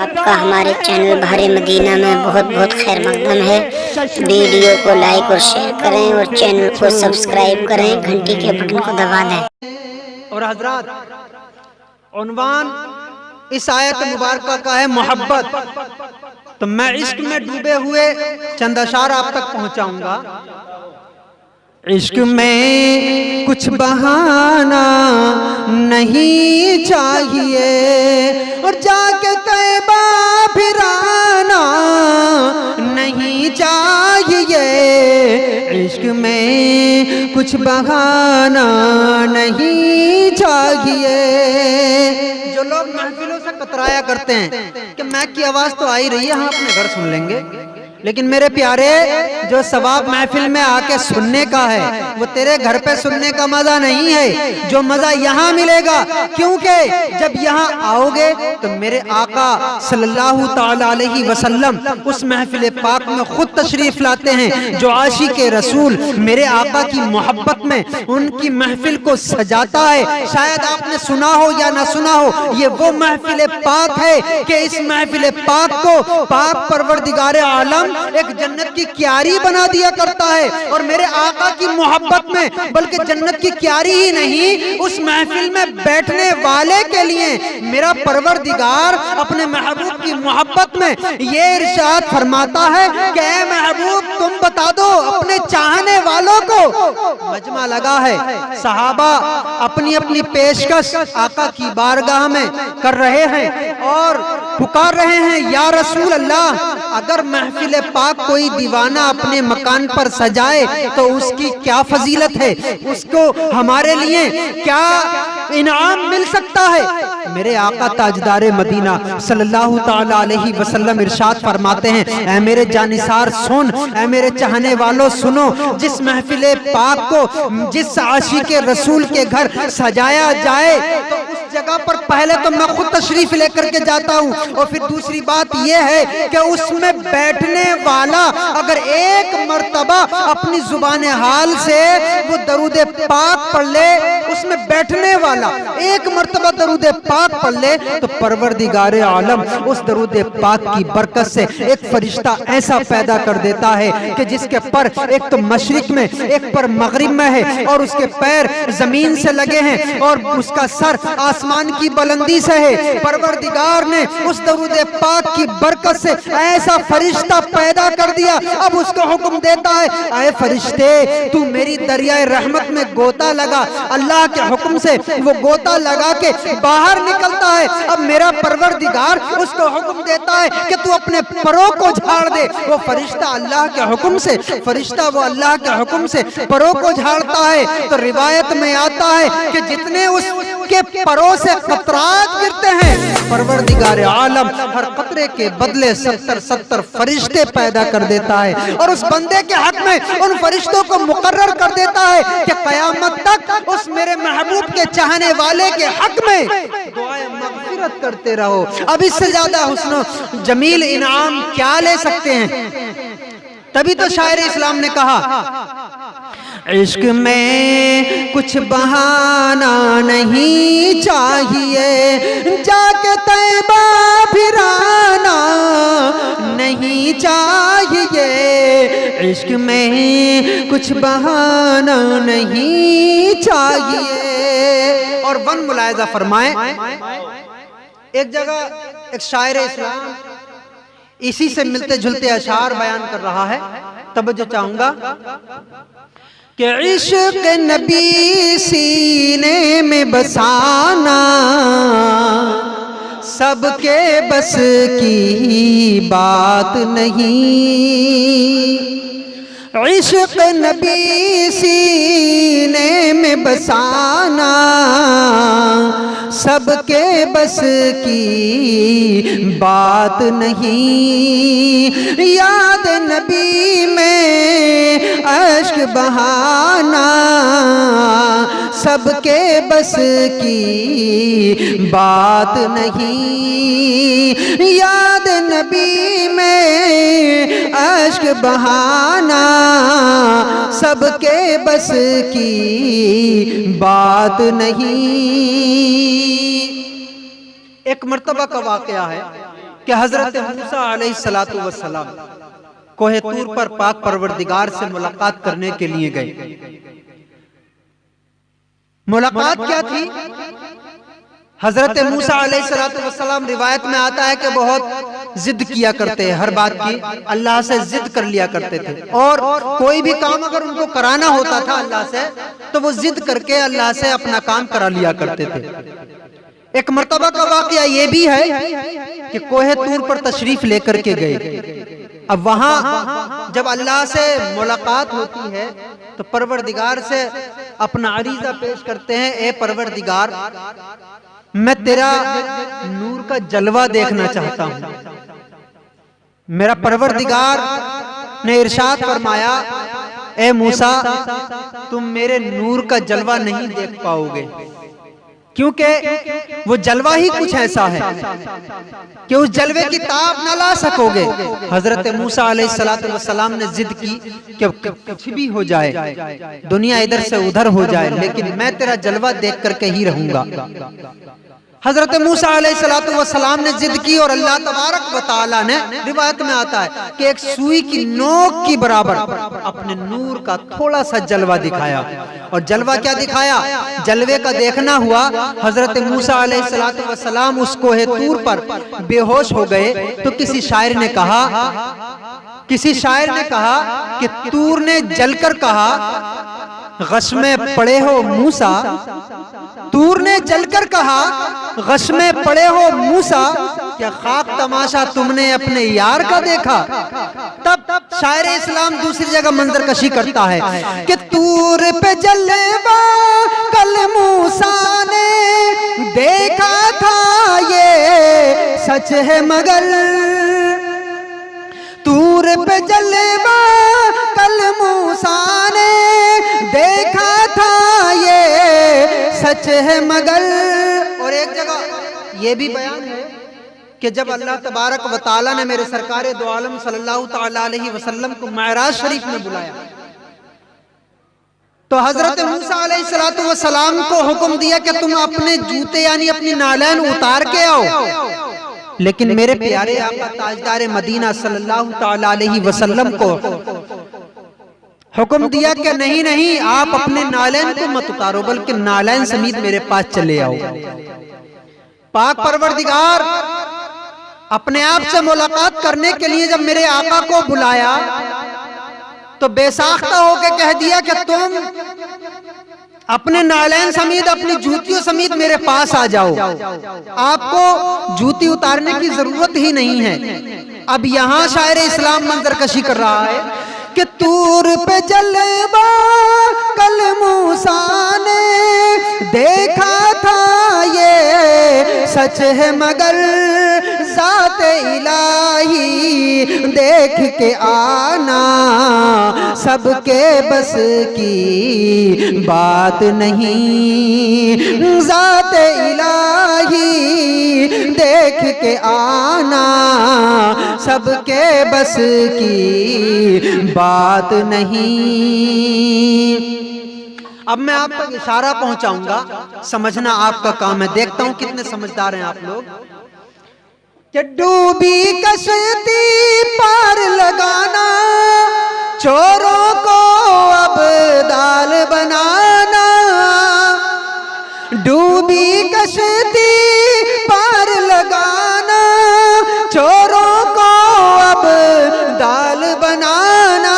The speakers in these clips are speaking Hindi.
आपका हमारे चैनल भारे मदीना में बहुत बहुत खैर मकदम है। वीडियो को लाइक और शेयर करें और चैनल को सब्सक्राइब करें, घंटी के बटन को दबा दें। और हजरात, उन्वान इस आयत मुबारक का है मोहब्बत। तो मैं इश्क में डूबे हुए चंद अशार आप तक पहुंचाऊंगा। इश्क में कुछ बहाना नहीं चाहिए और जाके तैबा फिराना नहीं चाहिए। इश्क में कुछ बहाना नहीं चाहिए। जो लोग महफिलों से कतराया करते हैं कि मैक की आवाज तो आ ही रही है, हम अपने घर सुन लेंगे, लेकिन मेरे प्यारे, जो सवाब महफिल में आके सुनने का है वो तेरे घर पे सुनने का मजा नहीं है, जो मजा यहाँ मिलेगा। क्योंकि जब यहाँ आओगे तो मेरे आका सल्लल्लाहु ताला अलैहि वसल्लम उस महफिल पाक में खुद तशरीफ लाते हैं। जो आशिक़े रसूल मेरे आका की मोहब्बत में उनकी महफिल को सजाता है। शायद आपने सुना हो या ना सुना हो, ये वो महफिल पाक है कि इस महफिल पाक को पाक परवरदिगार आलम एक जन्नत की क्यारी बना दिया करता है। और मेरे आका की मोहब्बत में बल्कि जन्नत की क्यारी ही नहीं, उस महफिल में बैठने वाले के लिए मेरा परवरदिगार अपने महबूब की मोहब्बत में ये इरशाद फरमाता है कि ऐ महबूब, तुम बता दो अपने चाहने वालों को। मजमा लगा है, सहाबा अपनी अपनी पेशकश आका की बारगाह में कर रहे हैं और पुकार रहे हैं, या रसूल अल्लाह, अगर महफिल पाक कोई दीवाना अपने मकान पर सजाए तो उसकी क्या फजीलत है, उसको हमारे लिए क्या इनाम मिल सकता है। मेरे आका ताजदारे मदीना सल्लल्लाहु ताला अलैहि वसल्लम इरशाद फरमाते हैं, ऐ मेरे जानिसार सुन, ऐ मेरे चाहने वालों सुनो, जिस महफिल पाक को जिस आशिक़े रसूल के घर सजाया जाए तो उस जगह पर पहले तो मैं खुद तशरीफ लेकर के जाता हूँ, और फिर दूसरी बात यह है कि उसमें बैठने वाला अगर एक मर्तबा अपनी जुबान हाल से वो दरूद पाक पढ़ ले, उसमें बैठने वाला एक मर्तबा दरूद पाक पढ़ ले तो परवरदिगार आलम उस दरूद पाक की बरकत से एक फरिश्ता ऐसा पैदा कर देता है कि जिसके पर एक तो मशरिक में, एक पर मगरिब में है, और उसके पैर जमीन से लगे हैं और उसका सर आसमान की बुलंदी से है। परवरदिगार ने उस दरूद पाक की बरकत से ऐसा फरिश्ता पैदा कर दिया। अब उसको हुक्म देता है, ऐ फरिश्ते, तू मेरी दरियाए रहमत में गोता लगा। अल्लाह के हुक्म से वो गोता लगा के बाहर निकलता है। अब मेरा परवरदिगार उसको हुक्म देता है कि तू अपने परों को झाड़ दे। वो फरिश्ता अल्लाह के हुक्म से, फरिश्ता वो अल्लाह के हुक्म से परों को झाड़ता है। तो रिवायत में आता है कि जितने उसके परों से कतरात गिरते हैं, परवरदिगार आलम हर कतरे के बदले 70 फरिश्ते पैदा कर देता है और उस बंदे के हक में उन फरिश्तों को मुकर्रर कर देता है कि कयामत तक उस मेरे महबूब के चाहने वाले के हक में दुआए मग़फ़िरत करते रहो। अब इससे ज्यादा हुस्न जमील इनाम क्या ले सकते हैं। तभी तो शायर इस्लाम ने कहा, इश्क में कुछ बहाना नहीं चाहिए, जाके तैबा फिराना नहीं चाहिए। इश्क में कुछ बहाना नहीं चाहिए। और वन मुलायजा फरमाए, एक जगह एक शायर इस्लाम इसी से मिलते जुलते अशार बयान कर रहा है, तवज्जो चाहूंगा कि इश्क नबी सीने में बसाना सबके बस की बात नहीं। इश्क नबी सीने में बसाना सबके बस की बात नहीं। याद नबी में अश्क बहाना सबके बस की बात नहीं। याद नबी में अश्क बहाना सबके बस की बात नहीं। एक मर्तबा का वाकया है, कि हजरत मूसा अलैहिस्सलातु वस्सलाम कोहे तूर पर पाक परवरदिगार से मुलाकात करने के लिए गए। मुलाकात क्या थी? हजरत मूसा अलैहिस्सलातु वस्सलाम रिवायत में आता है कि बहुत जिद किया करते हैं, हर बात की अल्लाह से जिद कर लिया करते थे, और कोई भी काम अगर उनको कराना होता था अल्लाह से तो वो जिद करके अल्लाह से अपना काम करा लिया करते थे। एक मर्तबा का वाकया ये भी है कि कोहे तूर पर तशरीफ लेकर के गए। अब वहां जब अल्लाह से मुलाकात होती है तो परवरदिगार से अपना अरीजा पेश करते हैं, ए परवरदिगार मैं तेरा नूर का जलवा देखना चाहता हूं। मेरा परवरदिगार ने इरशाद फरमाया, ए मूसा तुम मेरे नूर का जलवा नहीं देख पाओगे, क्योंकि वो जलवा ही कुछ ऐसा है कि उस जलवे की ताब न ला सकोगे। हजरत मूसा अलैहिस्सलातु वस्सलाम ने जिद की कि कुछ भी हो जाए, दुनिया इधर से उधर हो जाए, लेकिन मैं तेरा जलवा देख करके ही रहूंगा। हजरत मूसा अलैहिस्सलातु वस्सलाम ने जिद की और अल्लाह तबारक व तआला ने, रिवायत में आता है कि एक सुई की नोक की बराबर अपने नूर का थोड़ा सा जलवा दिखाया। और जलवा क्या दिखाया? जलवे का देखना हुआ हजरत मूसा अलैहिस्सलातु वस्सलाम उस कोहे तूर पर बेहोश हो गए। तो किसी शायर ने कहा कि तूर ने जलकर कहा, गश में पड़े हो मूसा, तूर ने जलकर कहा गश में पड़े हो मूसा, क्या खाक तमाशा तुमने अपने यार का देखा। तब शायर इस्लाम दूसरी जगह मंजर कशी करता है कि तूर पे जलवा कल मूसा ने देखा था, ये सच है मगर तूर पे जलवा कल मूसा ने देखा था, ये सच है मगर। और एक जगह ये भी बयान है कि जब अल्लाह तबारक व तआला ने मेरे सरकारे दो आलम सल्लल्लाहु तआला अलैहि वसल्लम को मेराज शरीफ में बुलाया तो हजरत मूसा अलैहिस्सलातु वस्सलाम को हुक्म दिया कि तुम अपने जूते यानी अपनी नालैन उतार के आओ। लेकिन मेरे प्यारे आका ताजदार मदीना सल्लल्लाहु तआला अलैहि वसल्लम को हुक्म दिया कि नहीं, आप अपने नालैन को मत उतारो, बल्कि नालैन समेत मेरे पास चले आओ। पाक परवरदिगार अपने आप से मुलाकात करने के लिए जब मेरे आका को बुलाया तो बेसाख्ता होकर कह दिया कि तुम अपने नालैन समेत अपनी जूतियों समेत मेरे पास आ जाओ, आपको जूती उतारने की जरूरत ही नहीं है। अब यहाँ शायर इस्लाम मंजर कशी कर रहा है कि तूर पे जलवा कल मूसा ने देखा था, ये सच है मगर ज़ात इलाही देख के आना सबके बस की बात नहीं। ज़ात इलाही देख के आना सबके बस की बात नहीं। अब मैं आप तक इशारा पहुंचाऊंगा, समझना आपका काम है। देखता हूं कितने समझदार हैं आप लोग। कि डूबी कश्ती पार लगाना, चोरों को अब दाल बनाना। डूबी कश्ती पार लगाना, चोरों को अब दाल बनाना।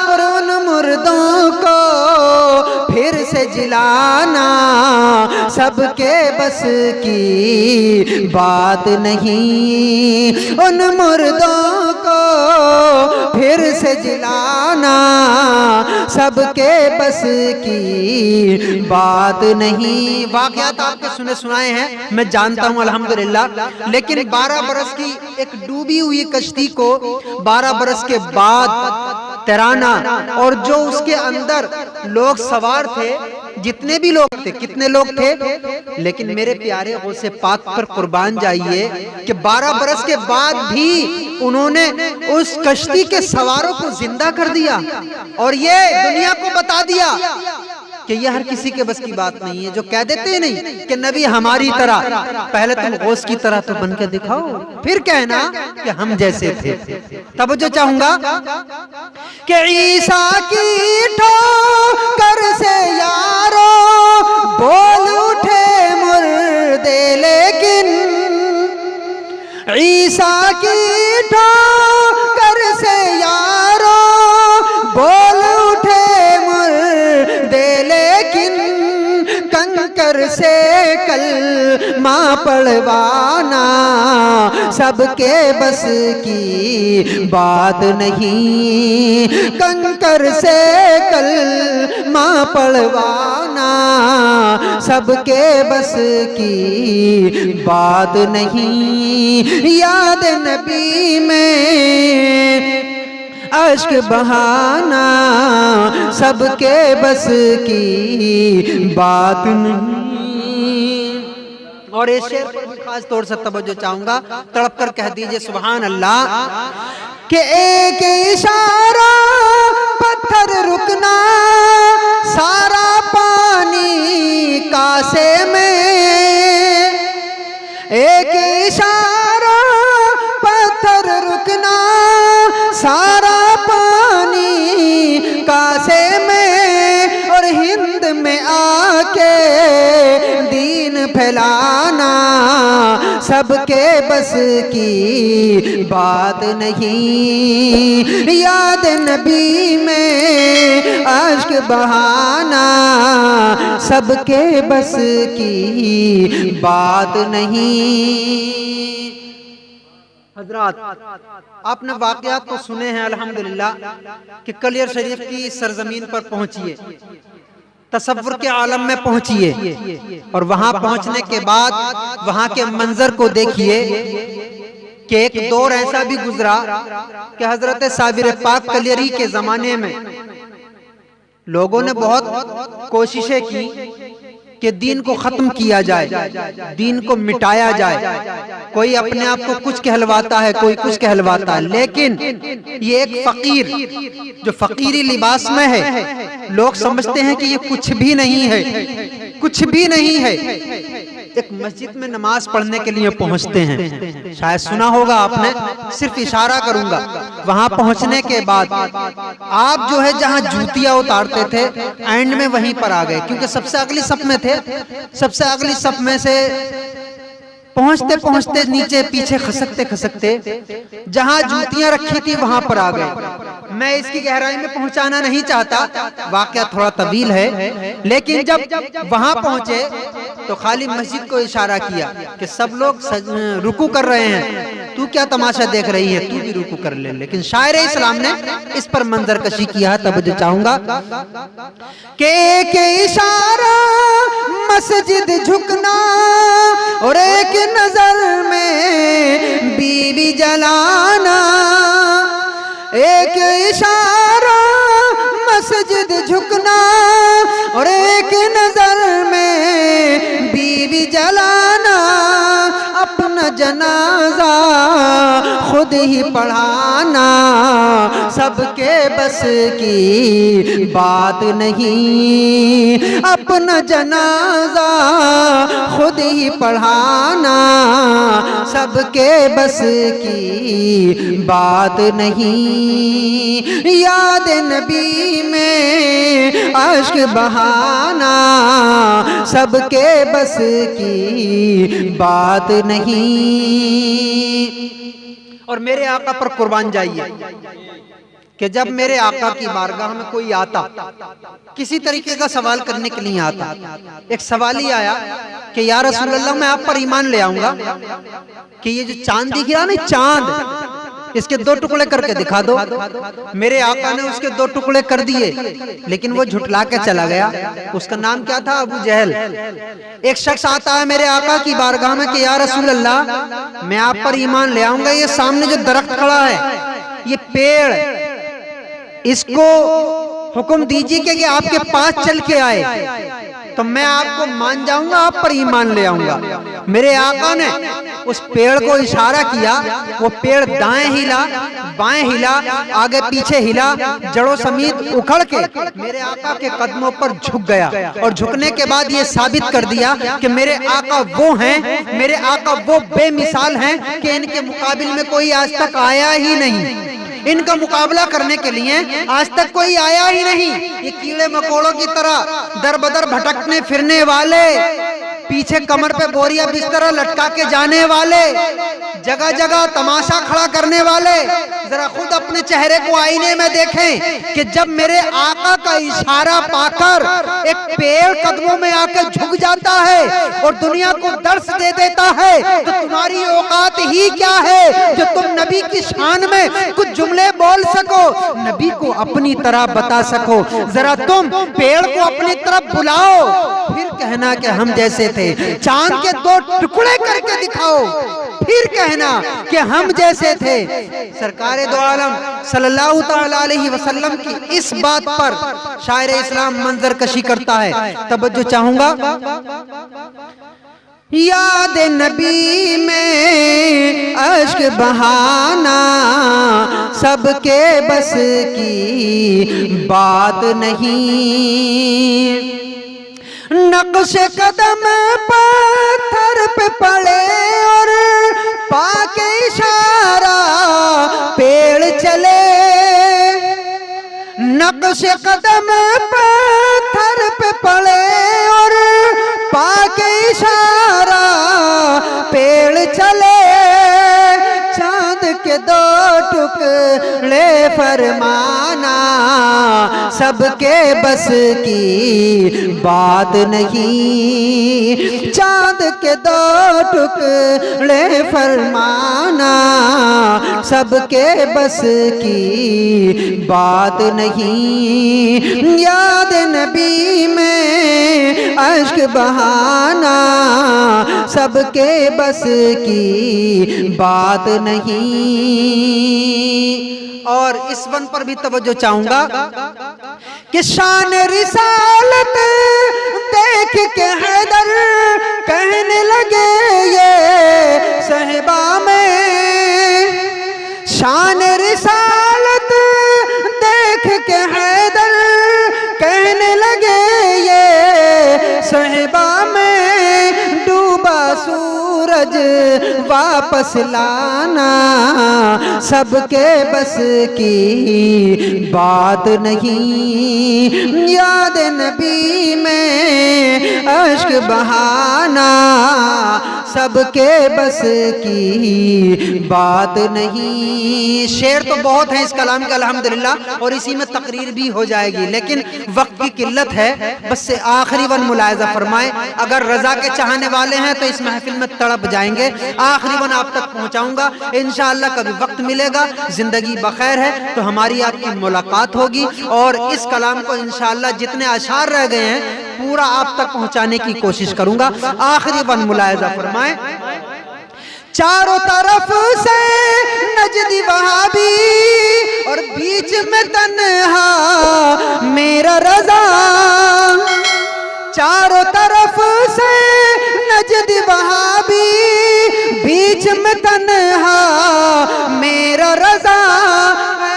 और उन मुर्दों को फिर से जिलाना सबके बस की बात नहीं। उन मुर्दों को फिर से जिलाना सबके बस की बात नहीं। वाक़यात आपके सुने सुनाए हैं, मैं जानता हूं अल्हम्दुलिल्लाह। लेकिन 12 बरस की एक डूबी हुई कश्ती को 12 बरस के बाद तैराना, और जो उसके अंदर लोग सवार थे, जितने भी लोग थे, कितने लोग थे, लेकिन मेरे प्यारे गौसे पाक पर कुर्बान जाइए कि 12 बरस के बाद भी उन्होंने उस कश्ती के सवारों को जिंदा कर दिया और ये दुनिया को बता दिया कि यह हर किसी के बस की बात नहीं है। जो कह देते हैं नहीं कि नबी हमारी तरह, पहले तुम गौस की तरह तो बन के दिखाओ, फिर कहना कि हम जैसे थे। तब जो चाहूंगा कि ईसा की ठोकर से यारो बोल उठे मुर्दे, लेकिन ईसा की ठोकर से यारो बोल उठे मुर्दे, लेकिन कंकर से कलमा पढ़वाना सबके बस की बात नहीं। कंकर से कलमा पढ़वाना सबके बस की बात नहीं। याद नबी में अश्क बहाना सबके बस की बात नहीं। और इस शेर पर भी खास तौर से तवज्जो चाहूंगा, तड़प कर कह दीजिए सुभान अल्लाह कि एक इशारा पत्थर रुकना, सारा पानी कासे में। एक इशारा पत्थर रुकना, सारा पानी कासे में। और हिंद में आके दीन फैलाना सबके बस की बात नहीं। याद नबी में अश्क बहाना सबके बस की बात नहीं। हजरात, आपने वाकयात तो सुने हैं अल्हम्दुलिल्लाह कि कलियर शरीफ की सरजमीन पर पहुंचिए, तसव्वुर के आलम में पहुंचिए, और वहां पहुंचने के बाद वहां के मंजर को देखिए कि एक दौर ऐसा भी गुजरा कि हजरत साबिर पाक कलियरी के जमाने में लोगों ने बहुत कोशिशें की कि दीन को खत्म किया जाए, दीन को मिटाया जाए। कोई अपने आप को कुछ कहलवाता है, कोई कुछ कहलवाता है, लेकिन ये एक फकीर जो फकीरी लिबास में है, लोग समझते हैं कि ये कुछ भी नहीं है, कुछ भी नहीं है। एक मस्जिद में नमाज पढ़ने के लिए पहुंचते हैं, शायद सुना होगा आपने, सिर्फ इशारा करूंगा। वहां पहुंचने के बाद आप जो है जहां जूतियां उतारते थे एंड में वहीं पर आ गए, क्योंकि सबसे अगली सफ में थे। सबसे अगली सफ में से पहुंचते पहुंचते नीचे पीछे खसकते खसकते जहां जूतियां रखी थी वहां पर आ गए। मैं इसकी गहराई में पहुंचाना नहीं चाहता, वाकया थोड़ा तवील है, लेकिन जब वहां पहुंचे तो खाली मस्जिद को इशारा किया कि सब लोग रुकू कर रहे हैं, तू क्या तमाशा देख रही है, तू भी रुकू कर ले। लेकिन शायर इस्लाम ने इस पर मंजर कशी किया। तब जो चाहूंगा कि एक इशारा मस्जिद झुकना और एक नजर में बीवी जलाना। एक इशारा मस्जिद झुकना और एक नजर में बीवी जलाना। अपना जनाजा खुद ही पढ़ाना सबके बस की बात नहीं। अपना जनाजा खुद ही पढ़ाना सबके बस की बात नहीं। याद नबी में अश्क बहाना सबके बस की बात नहीं। और मेरे आका पर कुर्बान जाइए कि जब मेरे आका की बारगाह में कोई आता, किसी तरीके का सवाल करने के लिए आता, एक सवाल ही आया कि या रसूल अल्लाह, मैं आप पर ईमान ले आऊंगा कि ये जो चांद दिख रहा ना, चांद, इसके 2 टुकड़े करके दिखा दो। मेरे आका ने उसके 2 टुकड़े कर दिए, लेकिन वो झुठला के चला गया। उसका नाम क्या था? अबू जहल। एक शख्स आता है मेरे आका की बारगाह में कि या रसूल अल्लाह, मैं आप पर ईमान ले आऊंगा, ये सामने जो दरख्त खड़ा है, ये पेड़, इसको हुक्म दीजिए कि आपके पास चल के आए। तो मैं आपको मान जाऊंगा, आप पर ईमान ले आऊंगा। मेरे आका ने उस पेड़ को इशारा किया, वो पेड़ दाएं हिला, बाएं हिला, आगे पीछे हिला, जड़ों समेत उखड़ के मेरे आका के कदमों पर झुक गया। और झुकने के बाद ये साबित कर दिया कि मेरे आका वो हैं, मेरे आका वो बेमिसाल हैं कि इनके मुकाबिल में कोई आज तक आया ही नहीं। इनका मुकाबला करने के लिए आज तक कोई आया ही नहीं। ये कीड़े मकोड़ों की तरह दर बदर भटकने फिरने वाले, पीछे कमर पे बोरिया बिस्तरा लटका के जाने वाले, जगह जगह तमाशा खड़ा करने वाले, जरा खुद अपने चेहरे को आईने में देखें कि जब मेरे आका का इशारा पाकर एक पेड़ कदमों में आकर झुक जाता है और दुनिया को दर्श दे देता है, तो तुम्हारी औकात ही क्या है जो तुम नबी की शान में कुछ जुमले बोल सको, नबी को अपनी तरह बता सको। जरा तुम पेड़ को अपनी तरफ बुलाओ, फिर कहना कि हम जैसे थे। चांद के 2 टुकड़े करके दिखाओ, फिर कहना कि हम जैसे थे। सरकारे दो आलम सल्लल्लाहु तआला अलैहि वसल्लम की इस बात पर शायर इस्लाम मंजर कशी करता है। तवज्जो चाहूंगा। याद नबी में अश्क बहाना सबके बस की बात नहीं। नक्श कदम पत्थर पे पड़े और पाके इशारा पेड़ चले। नक्श कदम पत्थर पे पड़े और पाके इशारा पेड़ चले। चांद के 2 टुकड़े फरमाना सबके बस की बात नहीं। चांद के 2 टुकड़े फरमाना सबके बस की बात नहीं। याद नबी में अश्क बहाना सबके बस की बात नहीं। और इस वन पर भी तवज्जो चाहूंगा कि शान रिसालत देख के हैदर कहने लगे ये सहबा में। शान रिसालत देख के हैदर कहने लगे ये सहबा में। डूबा सूरज वापस लाना सबके बस की बात नहीं। याद नबी में अश्क बहाना सबके बस की बात नहीं। शेर तो बहुत है इस कलाम का अल्हम्दुलिल्लाह, और इसी में तकरीर भी हो जाएगी, लेकिन वक्त की किल्लत है। बस से आखिरी वन मुलायजा फरमाए। अगर रजा के चाहने वाले हैं तो इस महफिल में तड़प जाएंगे। आखिरी वन आप तक पहुंचाऊंगा इंशाअल्लाह। कभी वक्त मिलेगा, जिंदगी बखैर है तो हमारी आपकी मुलाकात होगी, और इस कलाम को इंशाअल्लाह जितने अशार रह गए हैं पूरा आप तक पहुंचाने की कोशिश करूंगा। आखिरी वन मुलायजा फरमाए। चारों तरफ से नजदी वहाबी और बीच में तन्हा मेरा रजा। चारों तरफ से नजदी वहाबी बीच में तन्हा मेरा रजा।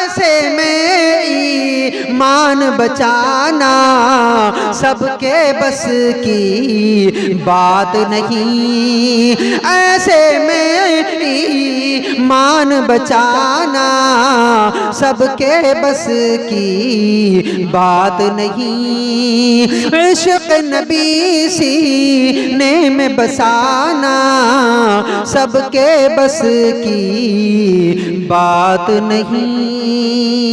ऐसे में ईमान बचाना सबके बस की बात नहीं। ऐसे में ईमान बचाना सबके बस की बात नहीं। इश्क नबी सीने में बसाना सबके बस की बात नहीं।